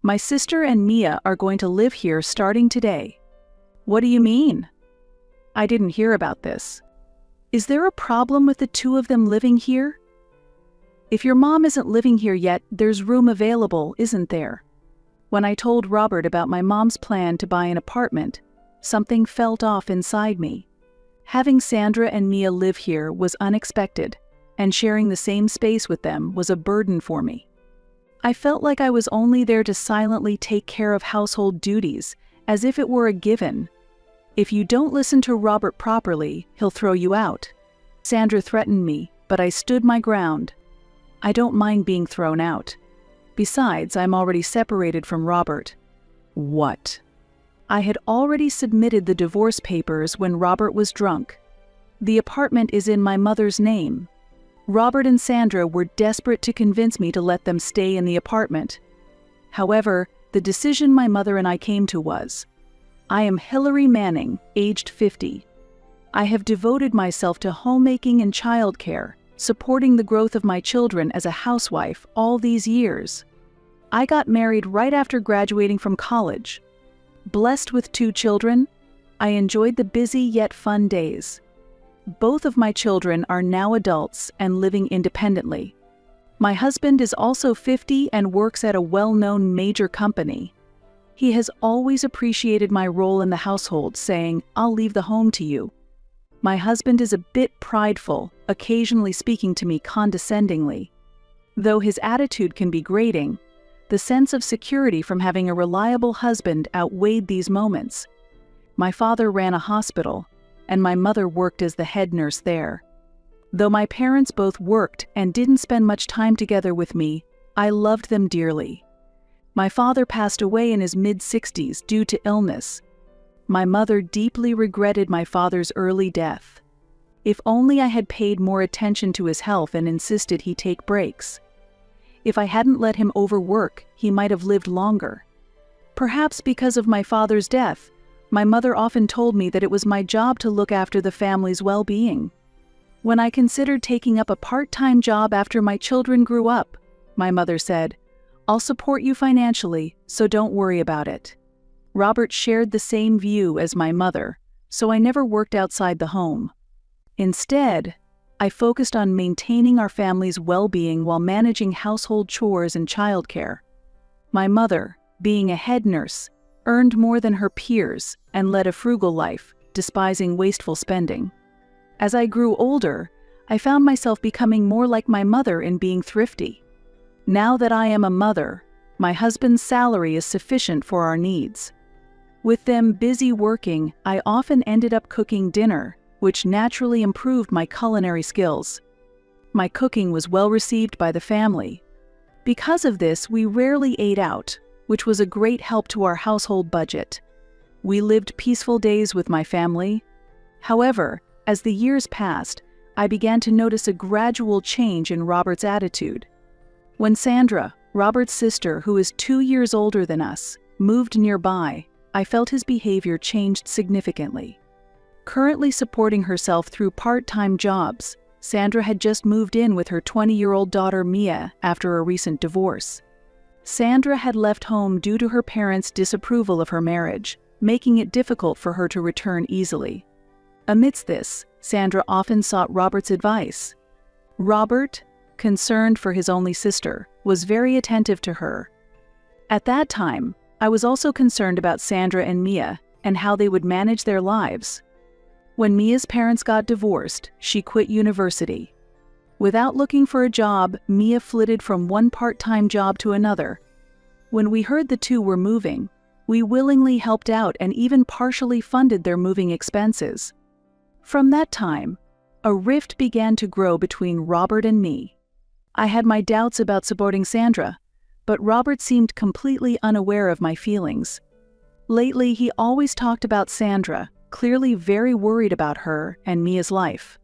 My sister and Mia are going to live here starting today." "What do you mean?" "I didn't hear about this." "Is there a problem with the two of them living here?" "If your mom isn't living here yet, there's room available, isn't there?" When I told Robert about my mom's plan to buy an apartment, something felt off inside me. Having Sandra and Mia live here was unexpected, and sharing the same space with them was a burden for me. I felt like I was only there to silently take care of household duties, as if it were a given. "If you don't listen to Robert properly, he'll throw you out." Sandra threatened me, but I stood my ground. I don't mind being thrown out. Besides, I'm already separated from Robert. What? I had already submitted the divorce papers when Robert was drunk. The apartment is in my mother's name. Robert and Sandra were desperate to convince me to let them stay in the apartment. However, the decision my mother and I came to was, I am Hillary Manning, aged 50. I have devoted myself to homemaking and childcare, supporting the growth of my children as a housewife all these years. I got married right after graduating from college. Blessed with 2 children, I enjoyed the busy yet fun days. Both of my children are now adults and living independently. My husband is also 50 and works at a well-known major company. He has always appreciated my role in the household, saying, "I'll leave the home to you." My husband is a bit prideful, occasionally speaking to me condescendingly. Though his attitude can be grating, the sense of security from having a reliable husband outweighed these moments. My father ran a hospital, and my mother worked as the head nurse there. Though my parents both worked and didn't spend much time together with me, I loved them dearly. My father passed away in his mid-60s due to illness. My mother deeply regretted my father's early death. If only I had paid more attention to his health and insisted he take breaks. If I hadn't let him overwork, he might have lived longer. Perhaps because of my father's death, my mother often told me that it was my job to look after the family's well-being. When I considered taking up a part-time job after my children grew up, my mother said, "I'll support you financially, so don't worry about it." Robert shared the same view as my mother, so I never worked outside the home. Instead, I focused on maintaining our family's well-being while managing household chores and childcare. My mother, being a head nurse, earned more than her peers and led a frugal life, despising wasteful spending. As I grew older, I found myself becoming more like my mother in being thrifty. Now that I am a mother, my husband's salary is sufficient for our needs. With them busy working, I often ended up cooking dinner, which naturally improved my culinary skills. My cooking was well received by the family. Because of this, we rarely ate out, which was a great help to our household budget. We lived peaceful days with my family. However, as the years passed, I began to notice a gradual change in Robert's attitude. When Sandra, Robert's sister, who is 2 years older than us, moved nearby, I felt his behavior changed significantly. Currently supporting herself through part-time jobs, Sandra had just moved in with her 20-year-old daughter Mia after a recent divorce. Sandra had left home due to her parents' disapproval of her marriage, making it difficult for her to return easily. Amidst this, Sandra often sought Robert's advice. Robert, concerned for his only sister, was very attentive to her. At that time, I was also concerned about Sandra and Mia and how they would manage their lives. When Mia's parents got divorced, she quit university. Without looking for a job, Mia flitted from one part-time job to another. When we heard the two were moving, we willingly helped out and even partially funded their moving expenses. From that time, a rift began to grow between Robert and me. I had my doubts about supporting Sandra, but Robert seemed completely unaware of my feelings. Lately, he always talked about Sandra, clearly very worried about her and Mia's life.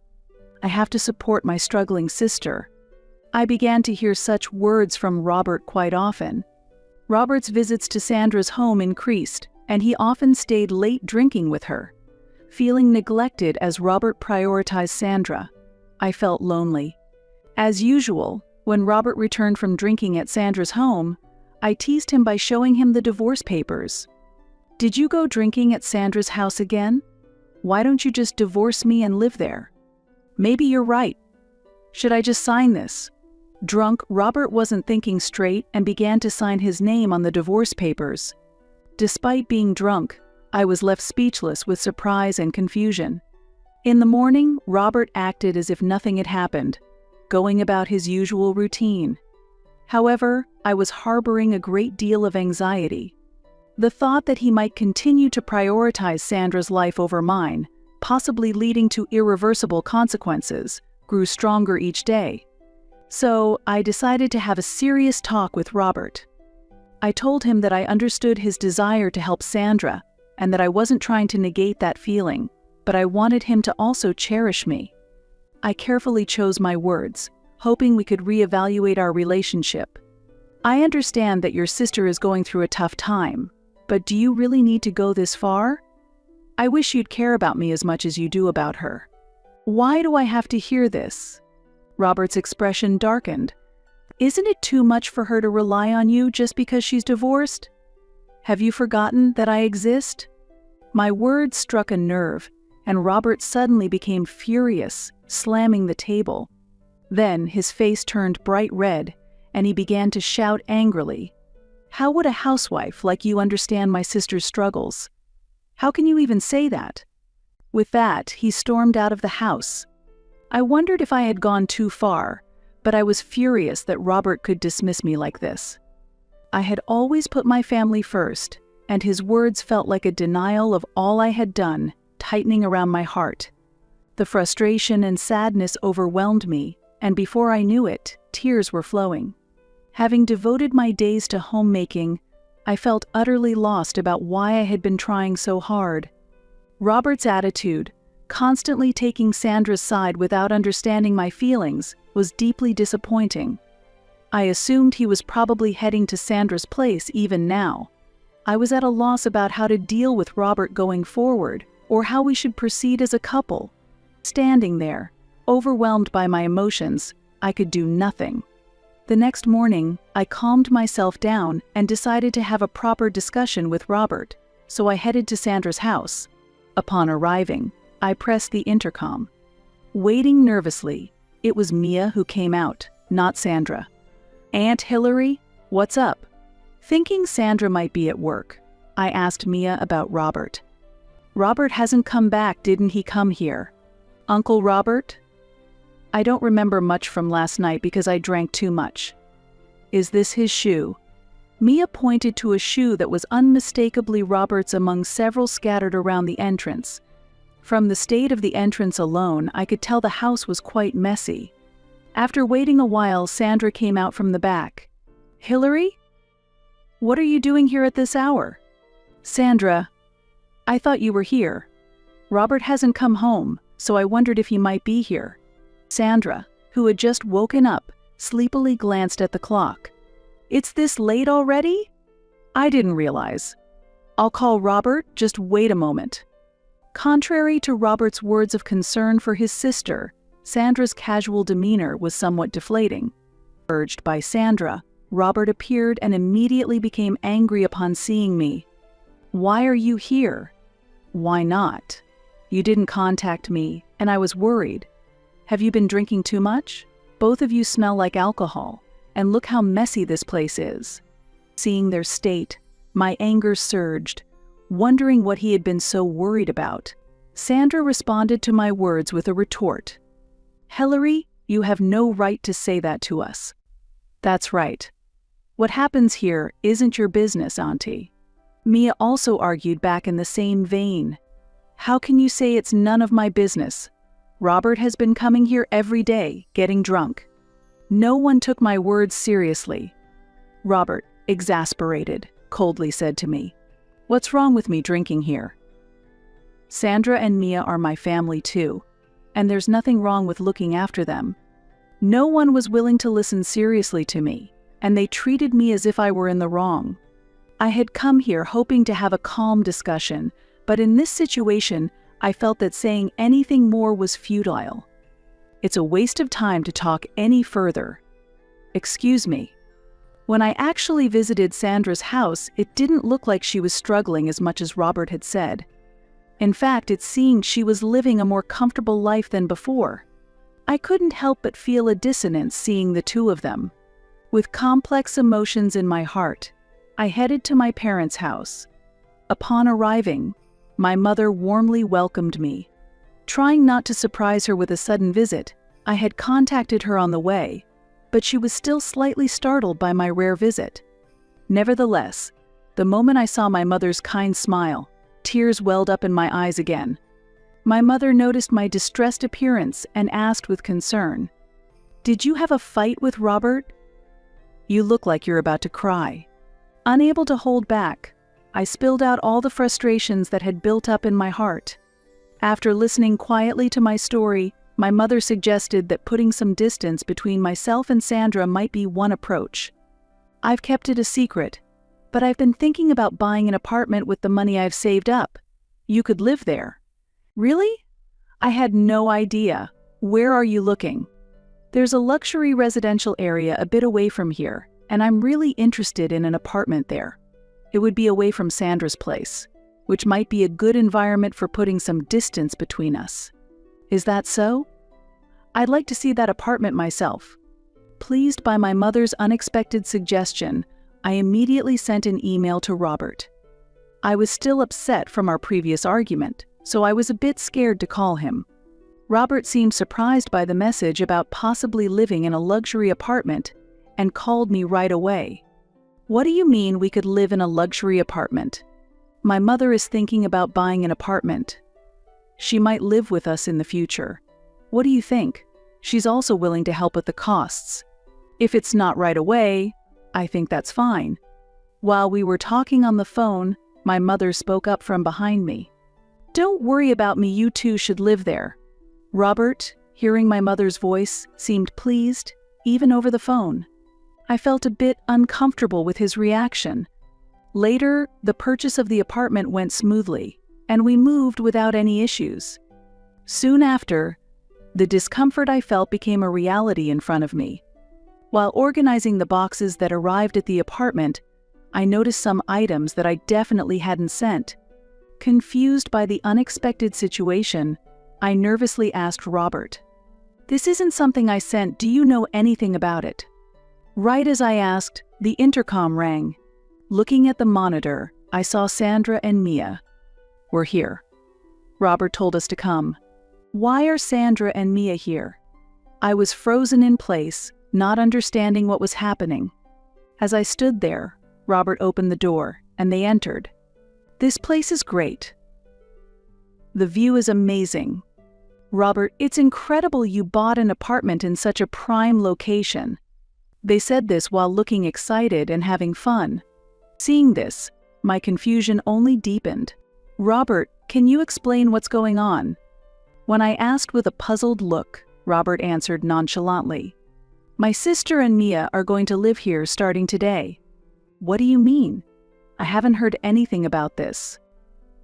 I have to support my struggling sister. I began to hear such words from Robert quite often. Robert's visits to Sandra's home increased, and he often stayed late drinking with her. Feeling neglected as Robert prioritized Sandra, I felt lonely. As usual, when Robert returned from drinking at Sandra's home, I teased him by showing him the divorce papers. "Did you go drinking at Sandra's house again? Why don't you just divorce me and live there? Maybe you're right. Should I just sign this?" Drunk, Robert wasn't thinking straight and began to sign his name on the divorce papers. Despite being drunk, I was left speechless with surprise and confusion. In the morning, Robert acted as if nothing had happened, going about his usual routine. However, I was harboring a great deal of anxiety. The thought that he might continue to prioritize Sandra's life over mine, possibly leading to irreversible consequences, grew stronger each day. So, I decided to have a serious talk with Robert. I told him that I understood his desire to help Sandra and that I wasn't trying to negate that feeling, but I wanted him to also cherish me. I carefully chose my words, hoping we could reevaluate our relationship. "I understand that your sister is going through a tough time, but do you really need to go this far? I wish you'd care about me as much as you do about her." "Why do I have to hear this?" Robert's expression darkened. "Isn't it too much for her to rely on you just because she's divorced? Have you forgotten that I exist?" My words struck a nerve, and Robert suddenly became furious, slamming the table. Then his face turned bright red, and he began to shout angrily, "How would a housewife like you understand my sister's struggles? How can you even say that?" With that, he stormed out of the house. I wondered if I had gone too far, but I was furious that Robert could dismiss me like this. I had always put my family first, and his words felt like a denial of all I had done, tightening around my heart. The frustration and sadness overwhelmed me, and before I knew it, tears were flowing. Having devoted my days to homemaking, I felt utterly lost about why I had been trying so hard. Robert's attitude, constantly taking Sandra's side without understanding my feelings, was deeply disappointing. I assumed he was probably heading to Sandra's place even now. I was at a loss about how to deal with Robert going forward, or how we should proceed as a couple. Standing there, overwhelmed by my emotions, I could do nothing. The next morning, I calmed myself down and decided to have a proper discussion with Robert, so I headed to Sandra's house. Upon arriving, I pressed the intercom. Waiting nervously, it was Mia who came out, not Sandra. "Aunt Hillary, what's up?" Thinking Sandra might be at work, I asked Mia about Robert. "Robert hasn't come back, didn't he come here?" "Uncle Robert?" "I don't remember much from last night because I drank too much." "Is this his shoe?" Mia pointed to a shoe that was unmistakably Robert's among several scattered around the entrance. From the state of the entrance alone, I could tell the house was quite messy. After waiting a while, Sandra came out from the back. "Hillary? What are you doing here at this hour?" "Sandra, I thought you were here. Robert hasn't come home, so I wondered if he might be here." Sandra, who had just woken up, sleepily glanced at the clock. "It's this late already? I didn't realize. I'll call Robert, just wait a moment." Contrary to Robert's words of concern for his sister, Sandra's casual demeanor was somewhat deflating. Urged by Sandra, Robert appeared and immediately became angry upon seeing me. "Why are you here?" "Why not? You didn't contact me, and I was worried. Have you been drinking too much? Both of you smell like alcohol, and look how messy this place is." Seeing their state, my anger surged. Wondering what he had been so worried about, Sandra responded to my words with a retort. "Hillary, you have no right to say that to us." "That's right. What happens here isn't your business, Auntie." Mia also argued back in the same vein. "How can you say it's none of my business? Robert has been coming here every day, getting drunk." No one took my words seriously. Robert, exasperated, coldly said to me, "What's wrong with me drinking here? Sandra and Mia are my family too, and there's nothing wrong with looking after them." No one was willing to listen seriously to me, and they treated me as if I were in the wrong. I had come here hoping to have a calm discussion, but in this situation, I felt that saying anything more was futile. "It's a waste of time to talk any further." "Excuse me." When I actually visited Sandra's house, it didn't look like she was struggling as much as Robert had said. In fact, it seemed she was living a more comfortable life than before. I couldn't help but feel a dissonance seeing the two of them. With complex emotions in my heart, I headed to my parents' house. Upon arriving, my mother warmly welcomed me. Trying not to surprise her with a sudden visit, I had contacted her on the way, but she was still slightly startled by my rare visit. Nevertheless, the moment I saw my mother's kind smile, tears welled up in my eyes again. My mother noticed my distressed appearance and asked with concern, "Did you have a fight with Robert? You look like you're about to cry." Unable to hold back, I spilled out all the frustrations that had built up in my heart. After listening quietly to my story, my mother suggested that putting some distance between myself and Sandra might be one approach. "I've kept it a secret, but I've been thinking about buying an apartment with the money I've saved up. You could live there." "Really? I had no idea. Where are you looking?" "There's a luxury residential area a bit away from here, and I'm really interested in an apartment there. It would be away from Sandra's place, which might be a good environment for putting some distance between us." "Is that so? I'd like to see that apartment myself." Pleased by my mother's unexpected suggestion, I immediately sent an email to Robert. I was still upset from our previous argument, so I was a bit scared to call him. Robert seemed surprised by the message about possibly living in a luxury apartment and called me right away. "What do you mean we could live in a luxury apartment? My mother is thinking about buying an apartment. She might live with us in the future. What do you think? She's also willing to help with the costs. If it's not right away, I think that's fine." While we were talking on the phone, my mother spoke up from behind me. "Don't worry about me, you two should live there." Robert, hearing my mother's voice, seemed pleased, even over the phone. I felt a bit uncomfortable with his reaction. Later, the purchase of the apartment went smoothly, and we moved without any issues. Soon after, the discomfort I felt became a reality in front of me. While organizing the boxes that arrived at the apartment, I noticed some items that I definitely hadn't sent. Confused by the unexpected situation, I nervously asked Robert, "This isn't something I sent. Do you know anything about it?" Right as I asked, the intercom rang. Looking at the monitor, I saw Sandra and Mia. "We're here." Robert told us to come. "Why are Sandra and Mia here?" I was frozen in place, not understanding what was happening. As I stood there, Robert opened the door, and they entered. "This place is great. The view is amazing. Robert, it's incredible you bought an apartment in such a prime location." They said this while looking excited and having fun. Seeing this, my confusion only deepened. "Robert, can you explain what's going on?" When I asked with a puzzled look, Robert answered nonchalantly, "My sister and Mia are going to live here starting today." "What do you mean? I haven't heard anything about this.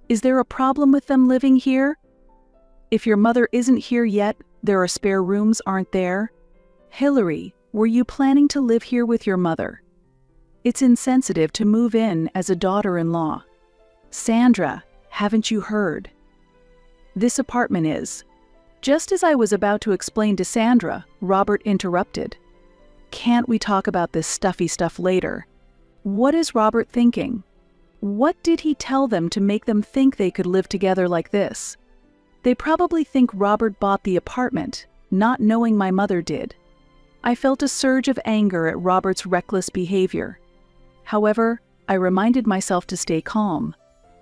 Is there a problem with them living here? If your mother isn't here yet, there are spare rooms, aren't there? Hillary, were you planning to live here with your mother? It's insensitive to move in as a daughter-in-law. Sandra, haven't you heard? This apartment is." Just as I was about to explain to Sandra, Robert interrupted. "Can't we talk about this stuffy stuff later? What is Robert thinking? What did he tell them to make them think they could live together like this? They probably think Robert bought the apartment, not knowing my mother did." I felt a surge of anger at Robert's reckless behavior. However, I reminded myself to stay calm.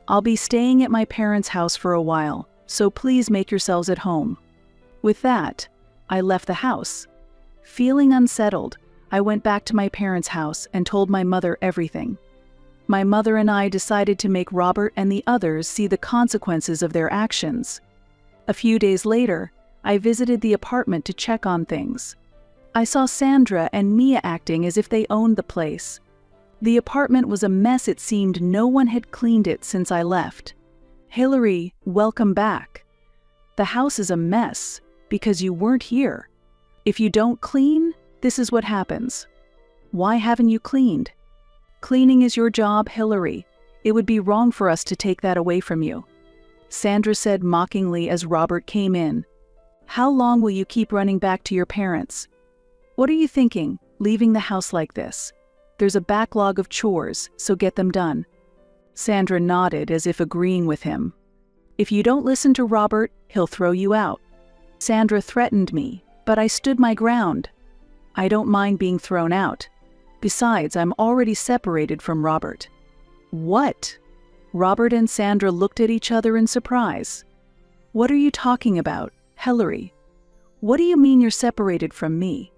"I'll be staying at my parents' house for a while, so please make yourselves at home." With that, I left the house. Feeling unsettled, I went back to my parents' house and told my mother everything. My mother and I decided to make Robert and the others see the consequences of their actions. A few days later, I visited the apartment to check on things. I saw Sandra and Mia acting as if they owned the place. The apartment was a mess. It seemed no one had cleaned it since I left. "Hillary, welcome back. The house is a mess because you weren't here. If you don't clean, this is what happens." Why haven't you cleaned? Cleaning is your job, Hillary. It would be wrong for us to take that away from you. Sandra said mockingly as Robert came in. How long will you keep running back to your parents? What are you thinking, leaving the house like this? There's a backlog of chores, so get them done. Sandra nodded as if agreeing with him. If you don't listen to Robert, he'll throw you out. Sandra threatened me, but I stood my ground. I don't mind being thrown out. Besides, I'm already separated from Robert. What? Robert and Sandra looked at each other in surprise. What are you talking about, Hillary? What do you mean you're separated from me?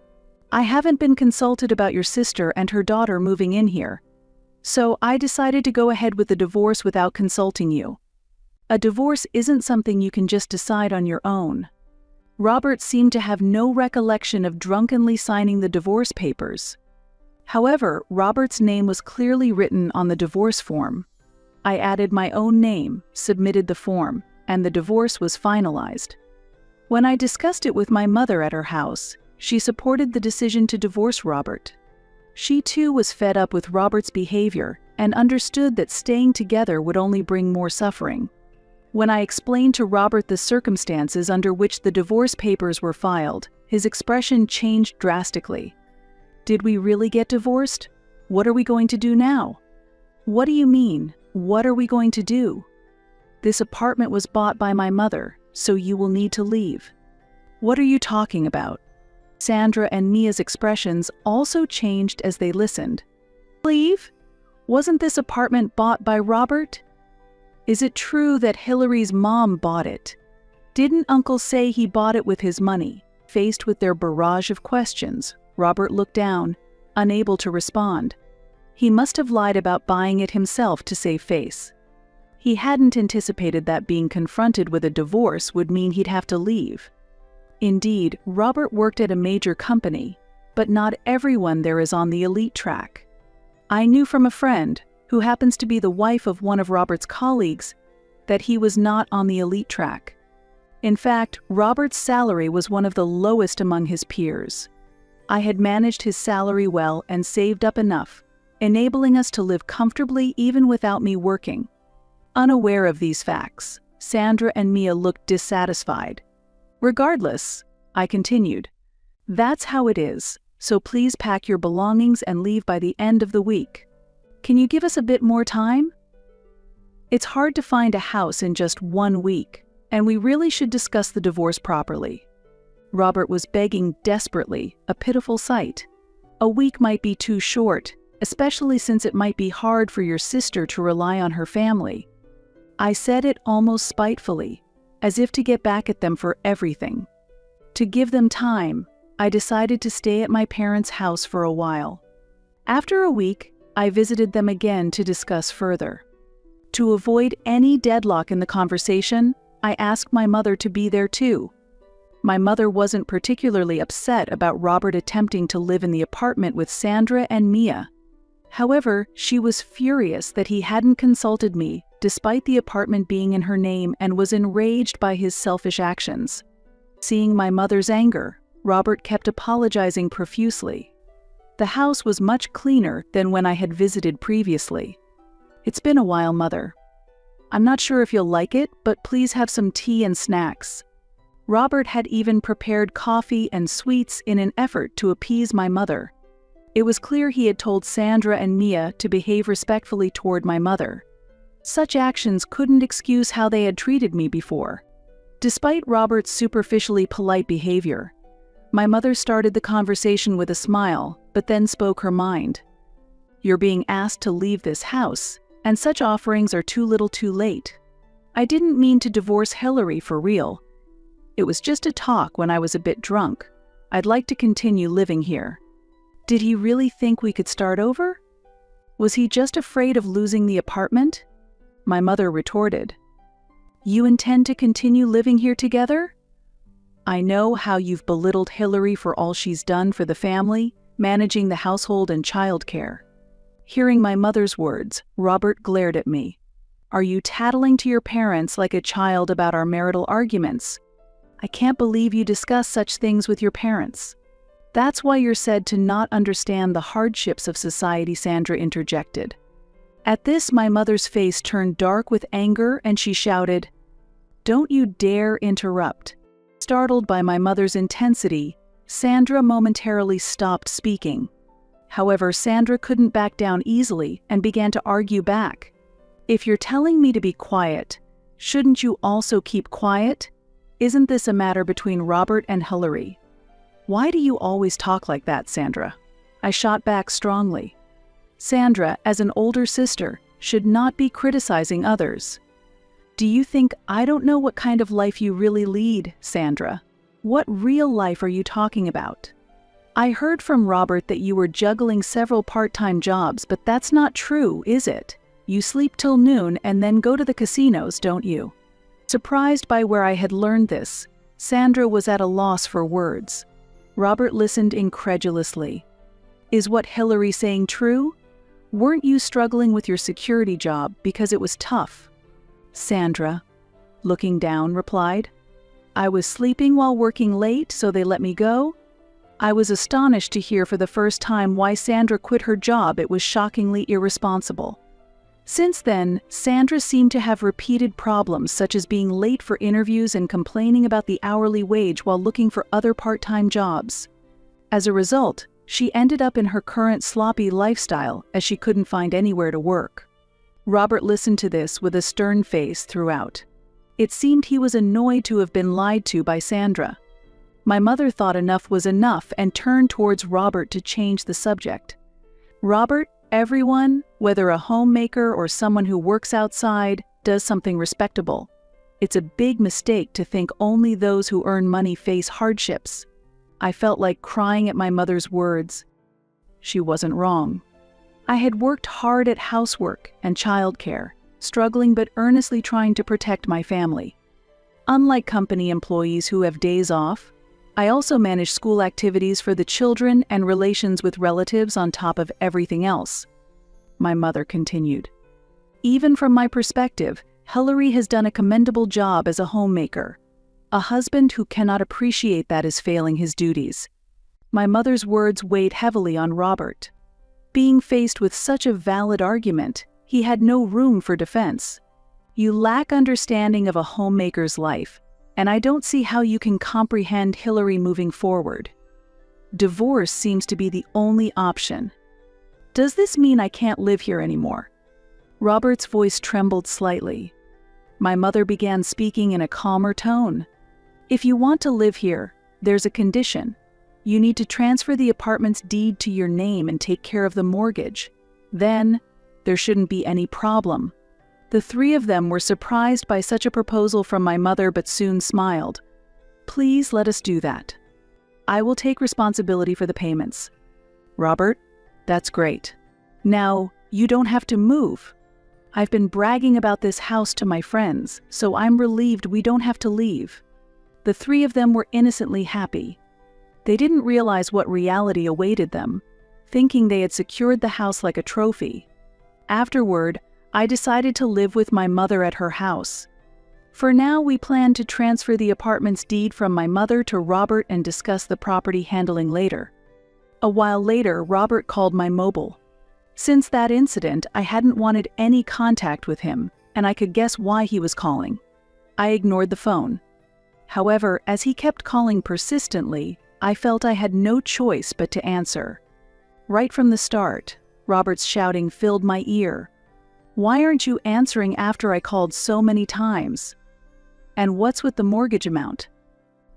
I haven't been consulted about your sister and her daughter moving in here. So I decided to go ahead with the divorce without consulting you. A divorce isn't something you can just decide on your own. Robert seemed to have no recollection of drunkenly signing the divorce papers. However, Robert's name was clearly written on the divorce form. I added my own name, submitted the form, and the divorce was finalized. When I discussed it with my mother at her house, she supported the decision to divorce Robert. She too was fed up with Robert's behavior and understood that staying together would only bring more suffering. When I explained to Robert the circumstances under which the divorce papers were filed, his expression changed drastically. Did we really get divorced? What are we going to do now? What do you mean? What are we going to do? This apartment was bought by my mother, so you will need to leave. What are you talking about? Sandra and Mia's expressions also changed as they listened. Leave? Wasn't this apartment bought by Robert? Is it true that Hillary's mom bought it? Didn't Uncle say he bought it with his money? Faced with their barrage of questions, Robert looked down, unable to respond. He must have lied about buying it himself to save face. He hadn't anticipated that being confronted with a divorce would mean he'd have to leave. Indeed, Robert worked at a major company, but not everyone there is on the elite track. I knew from a friend, who happens to be the wife of one of Robert's colleagues, that he was not on the elite track. In fact, Robert's salary was one of the lowest among his peers. I had managed his salary well and saved up enough, enabling us to live comfortably even without me working. Unaware of these facts, Sandra and Mia looked dissatisfied. Regardless, I continued, that's how it is, so please pack your belongings and leave by the end of the week. Can you give us a bit more time? It's hard to find a house in just 1 week, and we really should discuss the divorce properly. Robert was begging desperately, a pitiful sight. A week might be too short, especially since it might be hard for your sister to rely on her family. I said it almost spitefully, as if to get back at them for everything. To give them time, I decided to stay at my parents' house for a while. After a week, I visited them again to discuss further. To avoid any deadlock in the conversation, I asked my mother to be there too. My mother wasn't particularly upset about Robert attempting to live in the apartment with Sandra and Mia. However, she was furious that he hadn't consulted me, despite the apartment being in her name, and was enraged by his selfish actions. Seeing my mother's anger, Robert kept apologizing profusely. The house was much cleaner than when I had visited previously. It's been a while, Mother. I'm not sure if you'll like it, but please have some tea and snacks. Robert had even prepared coffee and sweets in an effort to appease my mother. It was clear he had told Sandra and Mia to behave respectfully toward my mother. Such actions couldn't excuse how they had treated me before. Despite Robert's superficially polite behavior, my mother started the conversation with a smile, but then spoke her mind. You're being asked to leave this house, and such offerings are too little too late. I didn't mean to divorce Hillary for real. It was just a talk when I was a bit drunk. I'd like to continue living here. Did he really think we could start over? Was he just afraid of losing the apartment? My mother retorted. You intend to continue living here together? I know how you've belittled Hillary for all she's done for the family, managing the household and childcare. Hearing my mother's words, Robert glared at me. Are you tattling to your parents like a child about our marital arguments? I can't believe you discuss such things with your parents. That's why you're said to not understand the hardships of society, Sandra interjected. At this, my mother's face turned dark with anger and she shouted, "Don't you dare interrupt." Startled by my mother's intensity, Sandra momentarily stopped speaking. However, Sandra couldn't back down easily and began to argue back. "If you're telling me to be quiet, shouldn't you also keep quiet? Isn't this a matter between Robert and Hillary?" "Why do you always talk like that, Sandra?" I shot back strongly. Sandra, as an older sister, should not be criticizing others. "Do you think I don't know what kind of life you really lead, Sandra? What real life are you talking about? I heard from Robert that you were juggling several part-time jobs, but that's not true, is it? You sleep till noon and then go to the casinos, don't you?" Surprised by where I had learned this, Sandra was at a loss for words. Robert listened incredulously. "Is what Hillary saying true? Weren't you struggling with your security job because it was tough?" Sandra, looking down, replied, "I was sleeping while working late, so they let me go." I was astonished to hear for the first time why Sandra quit her job. It was shockingly irresponsible. Since then, Sandra seemed to have repeated problems such as being late for interviews and complaining about the hourly wage while looking for other part-time jobs. As a result, she ended up in her current sloppy lifestyle as she couldn't find anywhere to work. Robert listened to this with a stern face throughout. It seemed he was annoyed to have been lied to by Sandra. My mother thought enough was enough and turned towards Robert to change the subject. "Robert, everyone, whether a homemaker or someone who works outside, does something respectable. It's a big mistake to think only those who earn money face hardships." I felt like crying at my mother's words. She wasn't wrong. I had worked hard at housework and childcare, struggling but earnestly trying to protect my family. Unlike company employees who have days off, I also managed school activities for the children and relations with relatives on top of everything else. My mother continued. "Even from my perspective, Hillary has done a commendable job as a homemaker. A husband who cannot appreciate that is failing his duties." My mother's words weighed heavily on Robert. Being faced with such a valid argument, he had no room for defense. "You lack understanding of a homemaker's life, and I don't see how you can comprehend Hillary moving forward. Divorce seems to be the only option. Does this mean I can't live here anymore?" Robert's voice trembled slightly. My mother began speaking in a calmer tone. "If you want to live here, there's a condition. You need to transfer the apartment's deed to your name and take care of the mortgage. Then, there shouldn't be any problem." The three of them were surprised by such a proposal from my mother but soon smiled. "Please let us do that. I will take responsibility for the payments." "Robert, that's great. Now, you don't have to move. I've been bragging about this house to my friends, so I'm relieved we don't have to leave." The three of them were innocently happy. They didn't realize what reality awaited them, thinking they had secured the house like a trophy. Afterward, I decided to live with my mother at her house. For now, we planned to transfer the apartment's deed from my mother to Robert and discuss the property handling later. A while later, Robert called my mobile. Since that incident, I hadn't wanted any contact with him, and I could guess why he was calling. I ignored the phone. However, as he kept calling persistently, I felt I had no choice but to answer. Right from the start, Robert's shouting filled my ear. "Why aren't you answering after I called so many times? And what's with the mortgage amount?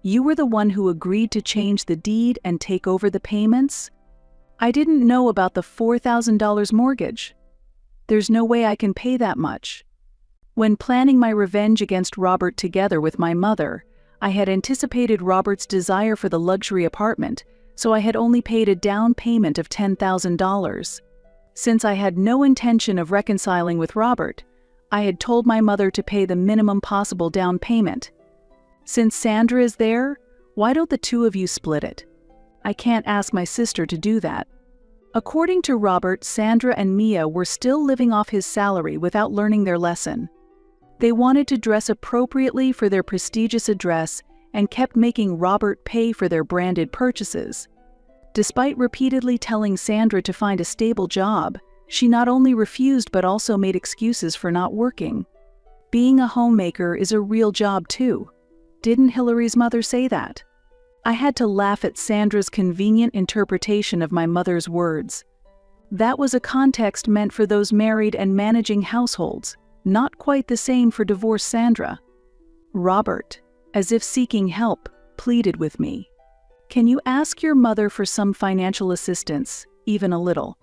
You were the one who agreed to change the deed and take over the payments? I didn't know about the $4,000 mortgage. There's no way I can pay that much." When planning my revenge against Robert together with my mother, I had anticipated Robert's desire for the luxury apartment, so I had only paid a down payment of $10,000. Since I had no intention of reconciling with Robert, I had told my mother to pay the minimum possible down payment. "Since Sandra is there, why don't the two of you split it? I can't ask my sister to do that." According to Robert, Sandra and Mia were still living off his salary without learning their lesson. They wanted to dress appropriately for their prestigious address and kept making Robert pay for their branded purchases. Despite repeatedly telling Sandra to find a stable job, she not only refused but also made excuses for not working. Being a homemaker is a real job too. Didn't Hillary's mother say that? I had to laugh at Sandra's convenient interpretation of my mother's words. That was a context meant for those married and managing households, not quite the same for divorced Sandra. Robert, as if seeking help, pleaded with me. Can you ask your mother for some financial assistance, even a little?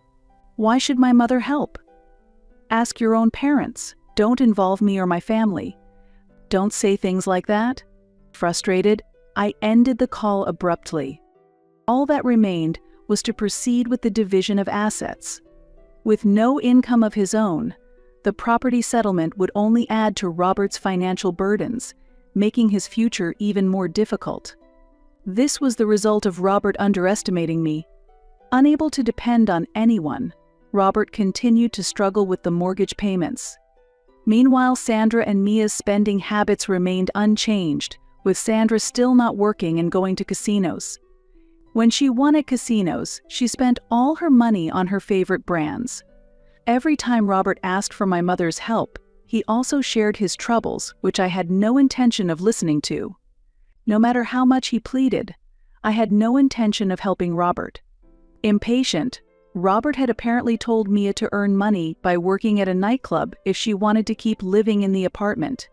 Why should my mother help? Ask your own parents. Don't involve me or my family. Don't say things like that. Frustrated, I ended the call abruptly. All that remained was to proceed with the division of assets. With no income of his own, the property settlement would only add to Robert's financial burdens, making his future even more difficult. This was the result of Robert underestimating me. Unable to depend on anyone, Robert continued to struggle with the mortgage payments. Meanwhile, Sandra and Mia's spending habits remained unchanged, with Sandra still not working and going to casinos. When she won at casinos, she spent all her money on her favorite brands. Every time Robert asked for my mother's help, he also shared his troubles, which I had no intention of listening to. No matter how much he pleaded, I had no intention of helping Robert. Impatient, Robert had apparently told Mia to earn money by working at a nightclub if she wanted to keep living in the apartment.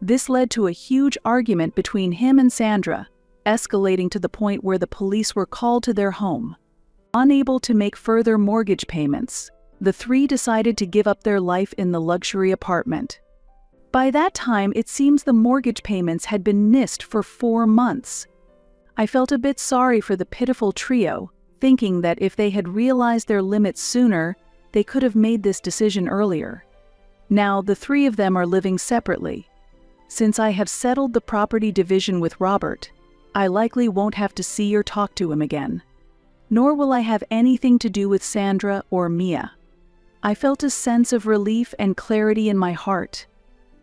This led to a huge argument between him and Sandra, escalating to the point where the police were called to their home. Unable to make further mortgage payments, the three decided to give up their life in the luxury apartment. By that time, it seems the mortgage payments had been missed for 4 months. I felt a bit sorry for the pitiful trio, thinking that if they had realized their limits sooner, they could have made this decision earlier. Now, the three of them are living separately. Since I have settled the property division with Robert, I likely won't have to see or talk to him again. Nor will I have anything to do with Sandra or Mia. I felt a sense of relief and clarity in my heart.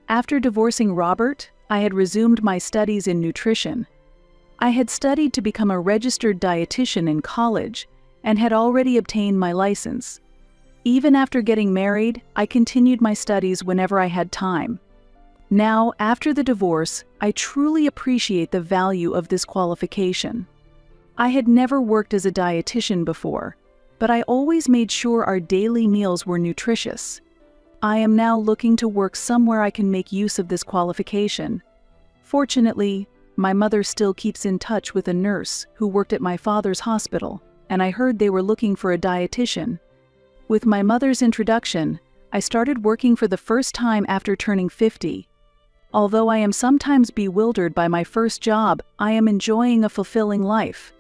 After divorcing Robert, I had resumed my studies in nutrition. I had studied to become a registered dietitian in college and had already obtained my license. Even after getting married, I continued my studies whenever I had time. Now, after the divorce, I truly appreciate the value of this qualification. I had never worked as a dietitian before, but I always made sure our daily meals were nutritious. I am now looking to work somewhere I can make use of this qualification. Fortunately, my mother still keeps in touch with a nurse who worked at my father's hospital, and I heard they were looking for a dietitian. With my mother's introduction, I started working for the first time after turning 50. Although I am sometimes bewildered by my first job, I am enjoying a fulfilling life.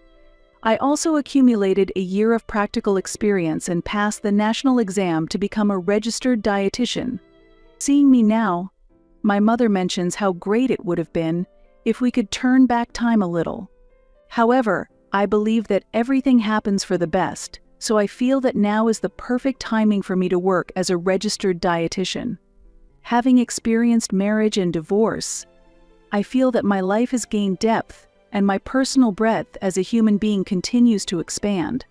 I also accumulated a year of practical experience and passed the national exam to become a registered dietitian. Seeing me now, my mother mentions how great it would have been if we could turn back time a little. However, I believe that everything happens for the best, so I feel that now is the perfect timing for me to work as a registered dietitian. Having experienced marriage and divorce, I feel that my life has gained depth and my personal breadth as a human being continues to expand.